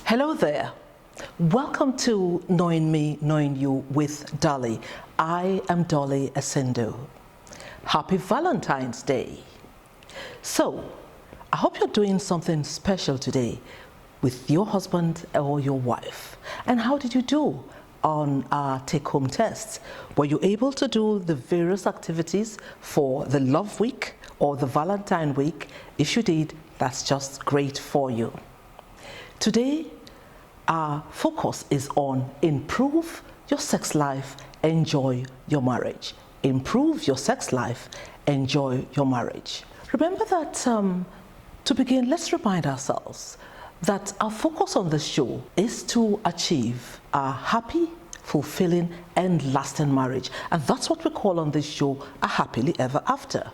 Hello there. Welcome to Knowing Me, Knowing You with Dolly. I am Dolly Asendo. Happy Valentine's Day. So, I hope you're doing something special today with your husband or your wife. And how did you do on our take-home tests? Were you able to do the various activities for the Love Week or the Valentine Week? If you did, that's just great for you. Today, our focus is on improve your sex life, enjoy your marriage. Improve your sex life, enjoy your marriage. Remember that to begin, let's remind ourselves that our focus on this show is to achieve a happy, fulfilling, and lasting marriage. And that's what we call on this show a happily ever after.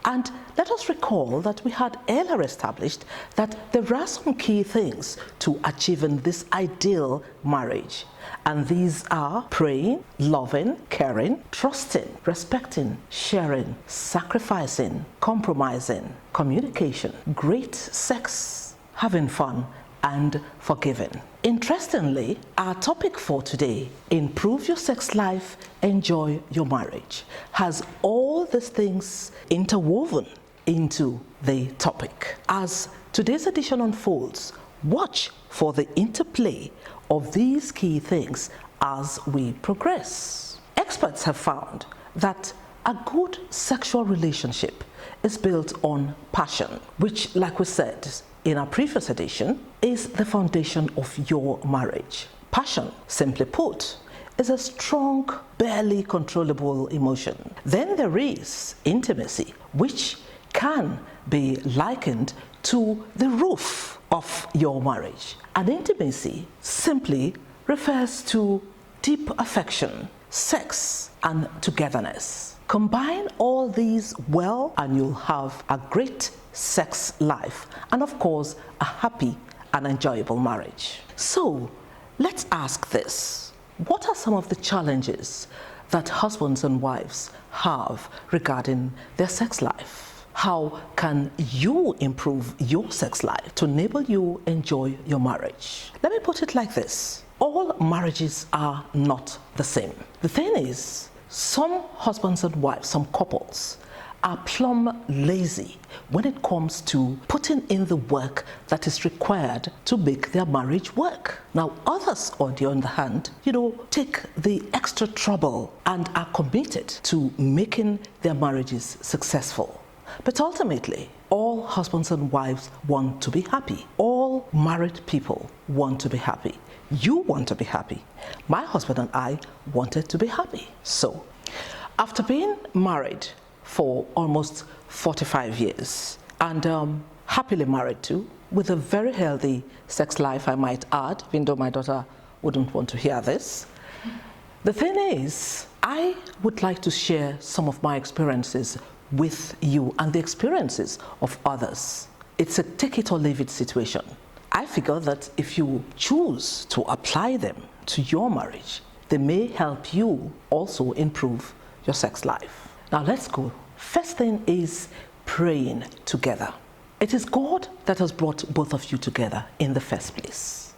And let us recall that we had earlier established that there are some key things to achieving this ideal marriage. And these are praying, loving, caring, trusting, respecting, sharing, sacrificing, compromising, communication, great sex, having fun, and forgiving. Interestingly, our topic for today, improve your sex life, enjoy your marriage, has all these things interwoven into the topic. As today's edition unfolds, watch for the interplay of these key things as we progress. Experts have found that a good sexual relationship is built on passion, which, like we said in our previous edition, is the foundation of your marriage. Passion, simply put, is a strong, barely controllable emotion. Then there is intimacy, which can be likened to the roof of your marriage. And intimacy simply refers to deep affection, sex, and togetherness. Combine all these well, and you'll have a great sex life, and of course, a happy and enjoyable marriage. So, let's ask this. What are some of the challenges that husbands and wives have regarding their sex life? How can you improve your sex life to enable you enjoy your marriage? Let me put it like this. All marriages are not the same. The thing is, some husbands and wives, some couples, are plumb lazy when it comes to putting in the work that is required to make their marriage work. Now, others, on the other hand, take the extra trouble and are committed to making their marriages successful. But ultimately, all husbands and wives want to be happy. All married people want to be happy. You want to be happy. My husband and I wanted to be happy. So, after being married for almost 45 years and happily married too, with a very healthy sex life, I might add, even though my daughter wouldn't want to hear this. The thing is, I would like to share some of my experiences with you and the experiences of others. It's a take it or leave it situation. I figure that if you choose to apply them to your marriage, they may help you also improve your sex life. Now let's go. First thing is praying together. It is God that has brought both of you together in the first place.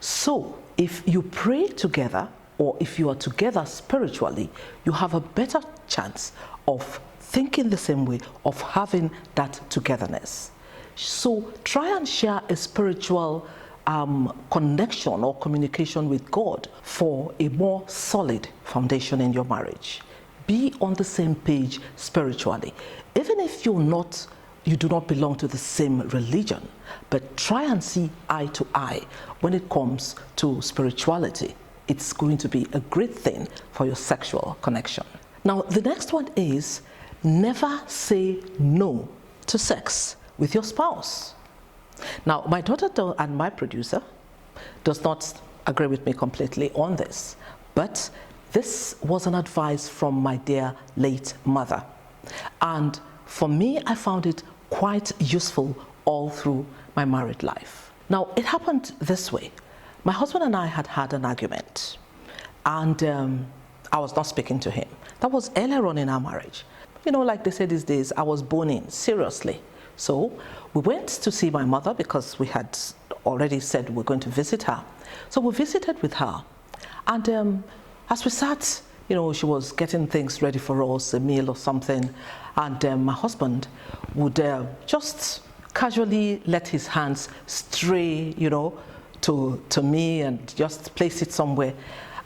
So if you pray together, or if you are together spiritually, you have a better chance of thinking the same way, of having that togetherness. So try and share a spiritual connection or communication with God for a more solid foundation in your marriage. Be on the same page spiritually. Even if you do not belong to the same religion, but try and see eye to eye when it comes to spirituality. It's going to be a great thing for your sexual connection. Now, the next one is never say no to sex with your spouse. Now, my daughter and my producer does not agree with me completely on this, but this was an advice from my dear late mother. And for me, I found it quite useful all through my married life. Now, it happened this way. My husband and I had an argument, and I was not speaking to him. That was earlier on in our marriage. Like they say these days, I was boning seriously. So we went to see my mother because we had already said we're going to visit her. So we visited with her, and as we sat, she was getting things ready for us, a meal or something, and my husband would just casually let his hands stray, to me and just place it somewhere,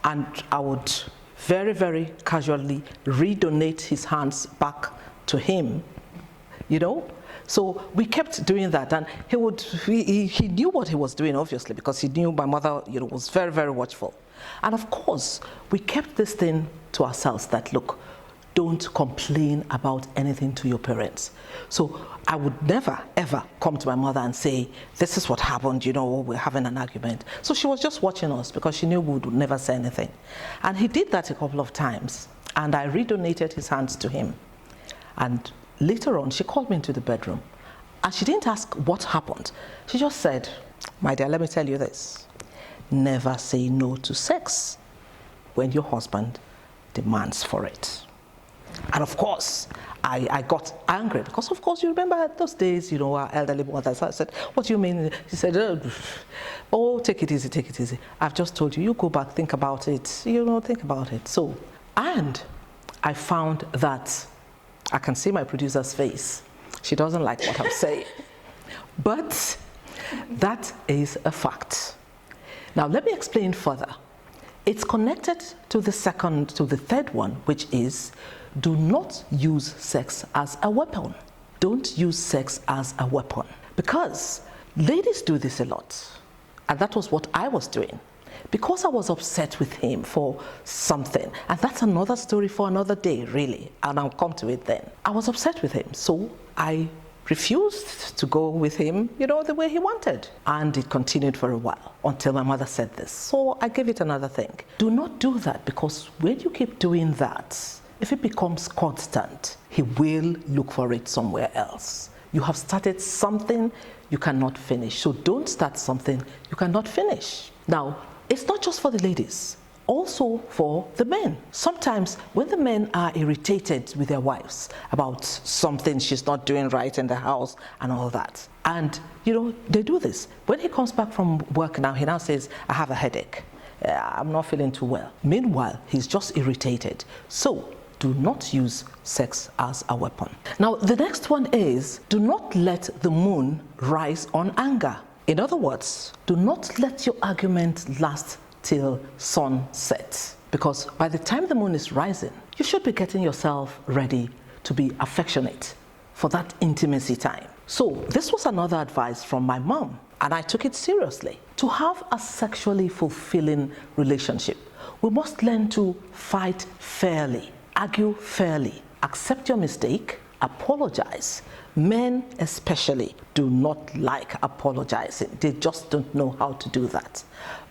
and I would very, very casually redonate his hands back to him, So we kept doing that, and he knew what he was doing, obviously, because he knew my mother, was very, very watchful. And of course, we kept this thing to ourselves that, look, don't complain about anything to your parents. So I would never, ever come to my mother and say, this is what happened, we're having an argument. So she was just watching us because she knew we would never say anything. And he did that a couple of times, and I redonated his hands to him. And later on, she called me into the bedroom, and she didn't ask what happened. She just said, my dear, let me tell you this. Never say no to sex when your husband demands for it. And of course, I got angry because, of course, you remember those days, our elderly mothers. I said, what do you mean? She said, oh, take it easy, take it easy. I've just told you, you go back, think about it, think about it. So, and I found that I can see my producer's face. She doesn't like what I'm saying. But that is a fact. Now, let me explain further. It's connected to the third one, which is, do not use sex as a weapon. Don't use sex as a weapon. Because ladies do this a lot. And that was what I was doing. Because I was upset with him for something, and that's another story for another day, really, and I'll come to it then. I was upset with him, so I refused to go with him, the way he wanted. And it continued for a while until my mother said this. So I gave it another think. Do not do that, because when you keep doing that, if it becomes constant, he will look for it somewhere else. You have started something you cannot finish. So don't start something you cannot finish. Now, it's not just for the ladies, also for the men. Sometimes when the men are irritated with their wives about something she's not doing right in the house and all that, and they do this. When he comes back from work now, he now says, I have a headache. I'm not feeling too well. Meanwhile, he's just irritated. So do not use sex as a weapon. Now, the next one is, do not let the moon rise on anger. In other words, do not let your argument last till sunset, because by the time the moon is rising, you should be getting yourself ready to be affectionate for that intimacy time. So this was another advice from my mom, and I took it seriously. To have a sexually fulfilling relationship, we must learn to fight fairly, argue fairly, accept your mistake, apologize. Men especially do not like apologizing. They just don't know how to do that.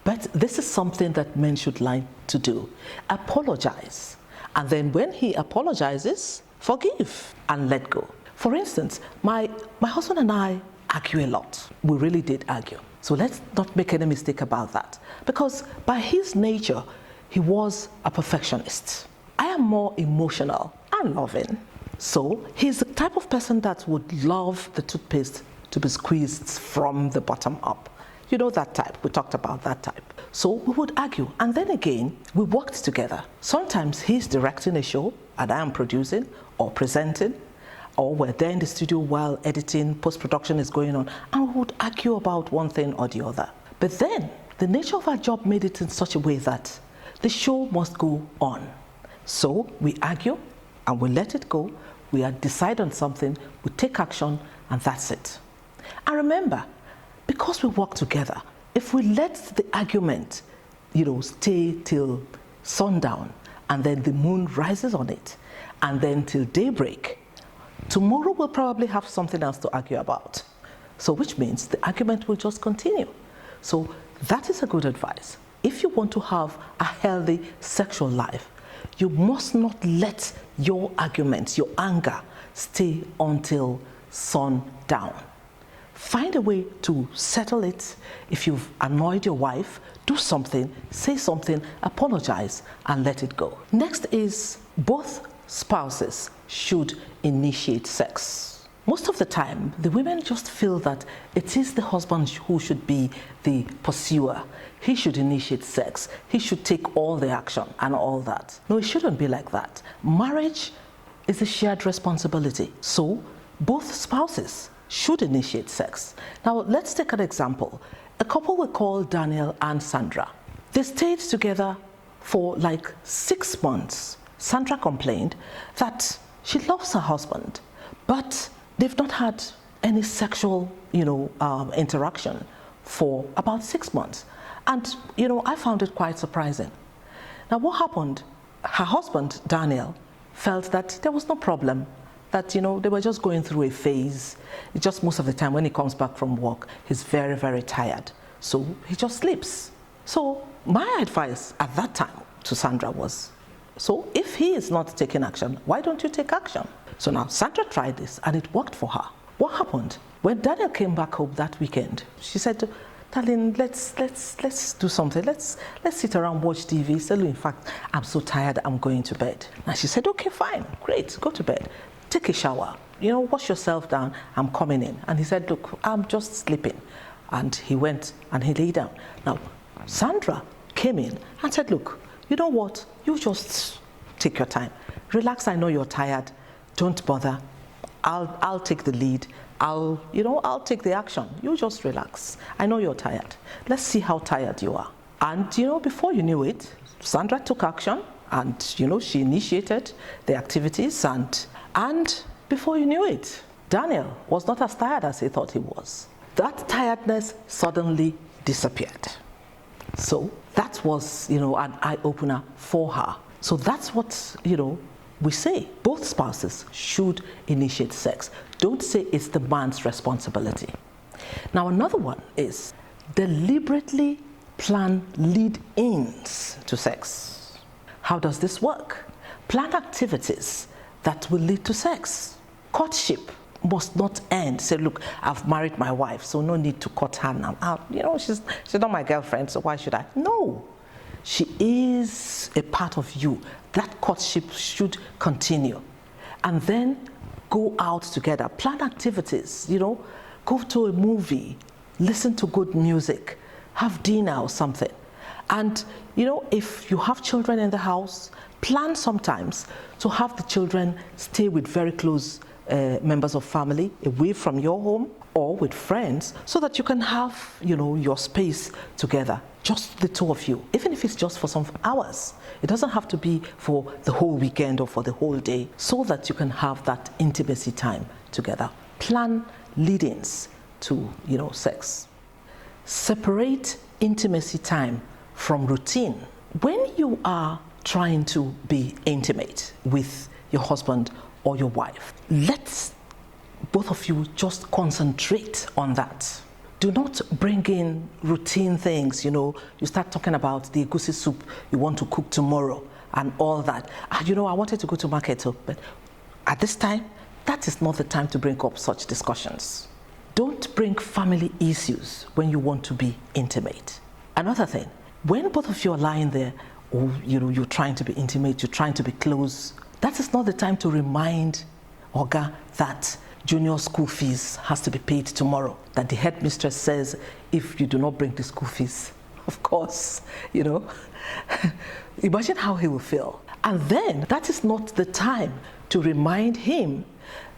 But this is something that men should learn to do. Apologize. And then when he apologizes, forgive and let go. For instance, my husband and I argue a lot. We really did argue. So let's not make any mistake about that. Because by his nature, he was a perfectionist. I am more emotional and loving. So he's the type of person that would love the toothpaste to be squeezed from the bottom up. That type. We talked about that type. So we would argue, and then again, we worked together. Sometimes he's directing a show, and I am producing or presenting, or we're there in the studio while editing, post-production is going on, and we would argue about one thing or the other. But then, the nature of our job made it in such a way that the show must go on. So we argue, and we let it go. We decide on something, we take action, and that's it. And remember, because we work together, if we let the argument, stay till sundown, and then the moon rises on it, and then till daybreak, tomorrow we'll probably have something else to argue about. So which means the argument will just continue. So that is a good advice. If you want to have a healthy sexual life, you must not let your arguments, your anger, stay until sundown. Find a way to settle it. If you've annoyed your wife, do something, say something, apologize, and let it go. Next is, both spouses should initiate sex. most of the time, the women just feel that it is the husband who should be the pursuer. He should initiate sex. He should take all the action and all that. No, it shouldn't be like that. Marriage is a shared responsibility. So both spouses should initiate sex. Now, let's take an example. A couple we call Daniel and Sandra. They stayed together for like 6 months. Sandra complained that she loves her husband, but they've not had any sexual, interaction for about 6 months. And, I found it quite surprising. Now, what happened? Her husband, Daniel, felt that there was no problem, that, they were just going through a phase. It's just most of the time when he comes back from work, he's very, very tired. So he just sleeps. So my advice at that time to Sandra was, so if he is not taking action, why don't you take action? So now Sandra tried this and it worked for her. What happened? When Daniel came back home that weekend, she said, darling, let's do something. Let's sit around, watch TV. He said, in fact, I'm so tired, I'm going to bed. And she said, okay, fine, great, go to bed. Take a shower, wash yourself down, I'm coming in. And he said, look, I'm just sleeping. And he went and he lay down. Now, Sandra came in and said, look, you know what, you just take your time. Relax, I know you're tired. Don't bother. I'll take the lead. I'll take the action. You just relax. I know you're tired. Let's see how tired you are. And, before you knew it, Sandra took action and, she initiated the activities and before you knew it, Daniel was not as tired as he thought he was. That tiredness suddenly disappeared. So that was, an eye-opener for her. So that's what, we say. Both spouses should initiate sex. Don't say it's the man's responsibility. Now, another one is deliberately plan lead-ins to sex. How does this work? Plan activities that will lead to sex. Courtship must not end. Say, look, I've married my wife, so no need to court her now. She's not my girlfriend, so why should I? No. She is a part of you. That courtship should continue. And then go out together. Plan activities, go to a movie, listen to good music, have dinner or something. And, if you have children in the house, plan sometimes to have the children stay with very close members of family away from your home or with friends so that you can have, your space together, just the two of you, even if it's just for some hours. It doesn't have to be for the whole weekend or for the whole day, so that you can have that intimacy time together. Plan lead-ins to, sex. Separate intimacy time from routine. When you are trying to be intimate with your husband or your wife, let both of you just concentrate on that. Do not bring in routine things, you start talking about the egusi soup you want to cook tomorrow and all that. I wanted to go to market, but at this time, that is not the time to bring up such discussions. Don't bring family issues when you want to be intimate. Another thing, when both of you are lying there, or you're trying to be intimate, you're trying to be close, that is not the time to remind Oga that junior school fees has to be paid tomorrow, that the headmistress says if you do not bring the school fees, of course, imagine how he will feel. And then that is not the time to remind him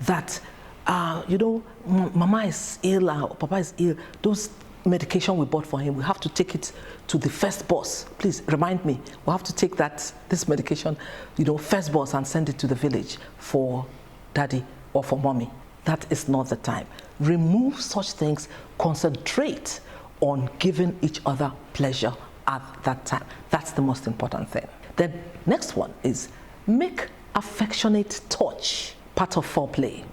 that mama is ill or papa is ill. Those medication we bought for him, we have to take it to the first boss. Please remind me, we have to take this medication, first boss, and send it to the village for daddy or for mommy. That is not the time. Remove such things. Concentrate on giving each other pleasure at that time. That's the most important thing. The next one is make affectionate touch part of foreplay.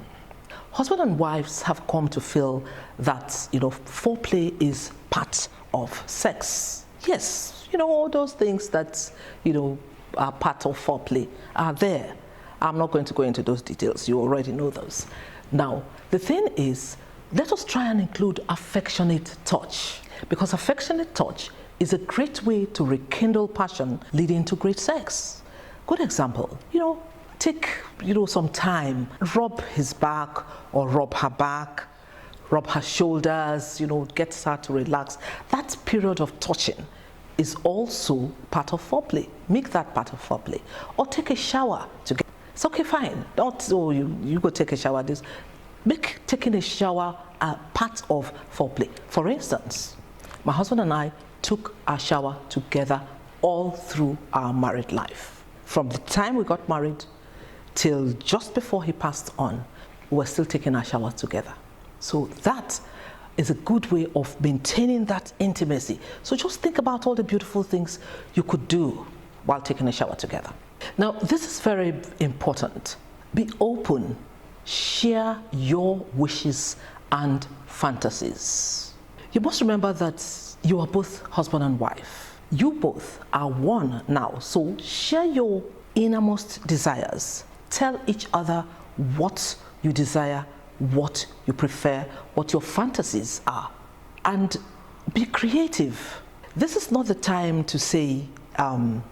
Husband and wives have come to feel that, foreplay is part of sex. Yes, all those things that, are part of foreplay are there. I'm not going to go into those details. You already know those. Now, the thing is, let us try and include affectionate touch, because affectionate touch is a great way to rekindle passion leading to great sex. Good example, take, some time, rub his back or rub her back, rub her shoulders, get her to relax. That period of touching is also part of foreplay. Make that part of foreplay. Or take a shower together. It's okay, fine. Not, you go take a shower. Make taking a shower a part of foreplay. For instance, my husband and I took our shower together all through our married life. From the time we got married till just before he passed on, we were still taking our showers together. So that is a good way of maintaining that intimacy. So just think about all the beautiful things you could do while taking a shower together. Now, this is very important. Be open. Share your wishes and fantasies. You must remember that you are both husband and wife. You both are one now. So share your innermost desires. Tell each other what you desire, what you prefer, what your fantasies are, and be creative. This is not the time to say, I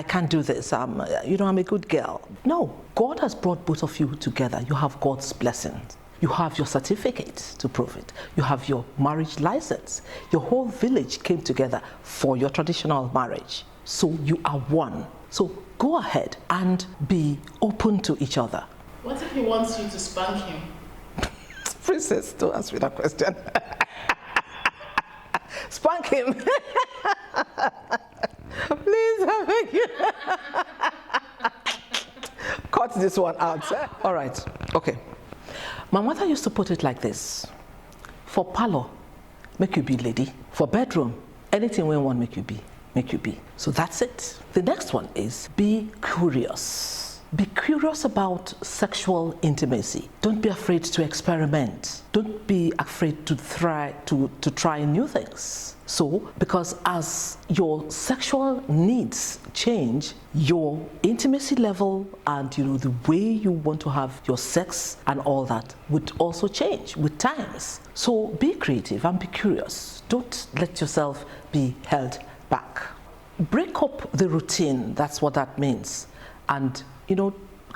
can't do this, I'm a good girl. No, God has brought both of you together. You have God's blessings. You have your certificate to prove it. You have your marriage license. Your whole village came together for your traditional marriage. So you are one. So go ahead and be open to each other. What if he wants you to spank him? Princess, don't ask me that question. Spank him. Please, I beg you. Cut this one out. All right. Okay. My mother used to put it like this. For parlor, make you be lady. For bedroom, anything we want make you be. So that's it. The next one is be curious. Be curious about sexual intimacy. Don't be afraid to experiment. Don't be afraid to try new things. So, because as your sexual needs change, your intimacy level and the way you want to have your sex and all that would also change with times. So be creative and be curious. Don't let yourself be held back. Break up the routine, that's what that means. And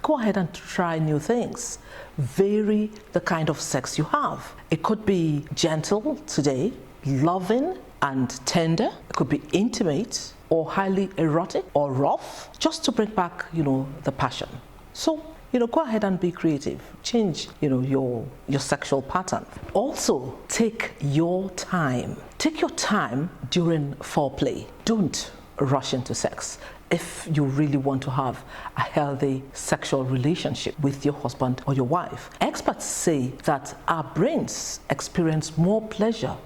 go ahead and try new things. Vary the kind of sex you have. It could be gentle today, loving and tender. It could be intimate or highly erotic or rough, just to bring back, the passion. So, go ahead and be creative. Change, your sexual pattern. Also, take your time. Take your time during foreplay. Don't rush into sex. If you really want to have a healthy sexual relationship with your husband or your wife. Experts say that our brains experience more pleasure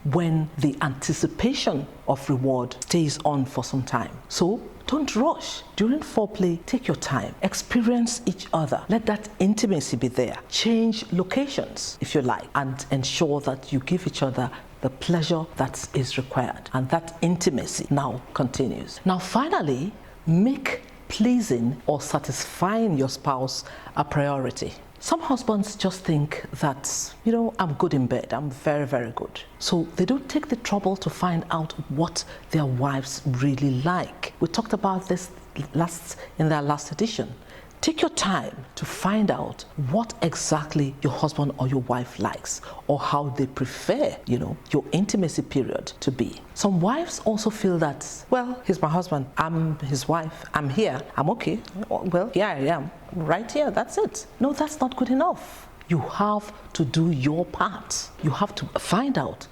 when the anticipation of reward stays on for some time. So don't rush. During foreplay, take your time. Experience each other. Let that intimacy be there. Change locations if you like, and ensure that you give each other the pleasure that is required, and that intimacy now continues. Now finally, make pleasing or satisfying your spouse a priority. Some husbands just think that, I'm good in bed, I'm very, very good. So they don't take the trouble to find out what their wives really like. We talked about this in their last edition. Take your time to find out what exactly your husband or your wife likes, or how they prefer, your intimacy period to be. Some wives also feel that, well, he's my husband, I'm his wife, I'm here, I'm okay. Well, here I am, right here, that's it. No, that's not good enough. You have to do your part. You have to find out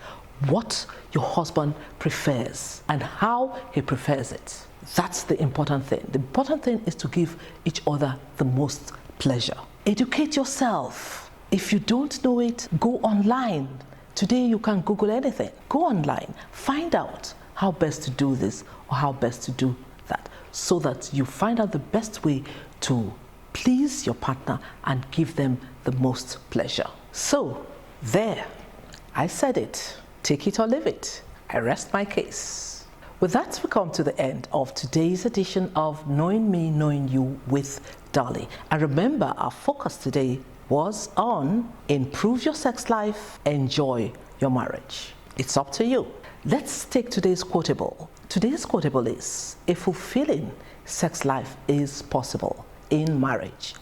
what your husband prefers and how he prefers it. That's the important thing. The important thing is to give each other the most pleasure. Educate yourself. If you don't know it, go online. Today you can Google anything. Go online. Find out how best to do this or how best to do that, so that you find out the best way to please your partner and give them the most pleasure. So, there, I said it. Take it or leave it. I rest my case. With that, we come to the end of today's edition of Knowing Me, Knowing You with Dolly. And remember, our focus today was on improve your sex life, enjoy your marriage. It's up to you. Let's take today's quotable. Today's quotable is, a fulfilling sex life is possible in marriage,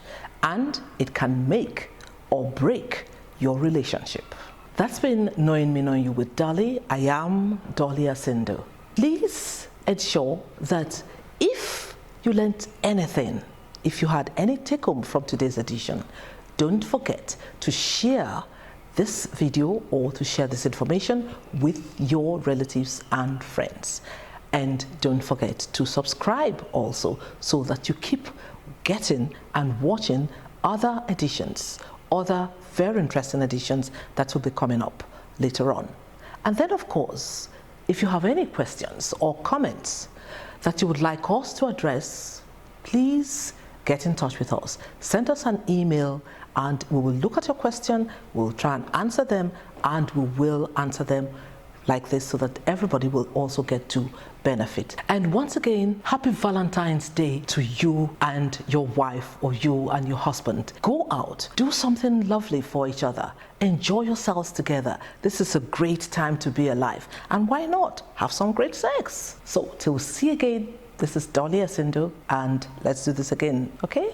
and it can make or break your relationship. That's been Knowing Me, Knowing You with Dolly. I am Dolly Asindo. Please ensure that if you learned anything, if you had any take home from today's edition, don't forget to share this video or to share this information with your relatives and friends. And don't forget to subscribe also, so that you keep getting and watching other editions, other very interesting editions that will be coming up later on. And then, of course, if you have any questions or comments that you would like us to address, please get in touch with us. Send us an email and we will look at your question, we'll try and answer them, and we will answer them like this so that everybody will also get to benefit. And once again, happy Valentine's Day to you and your wife, or you and your husband. Go out, do something lovely for each other, enjoy yourselves together. This is a great time to be alive, and why not have some great sex? So till we see again, this is Dolly Asindo, and let's do this again, okay?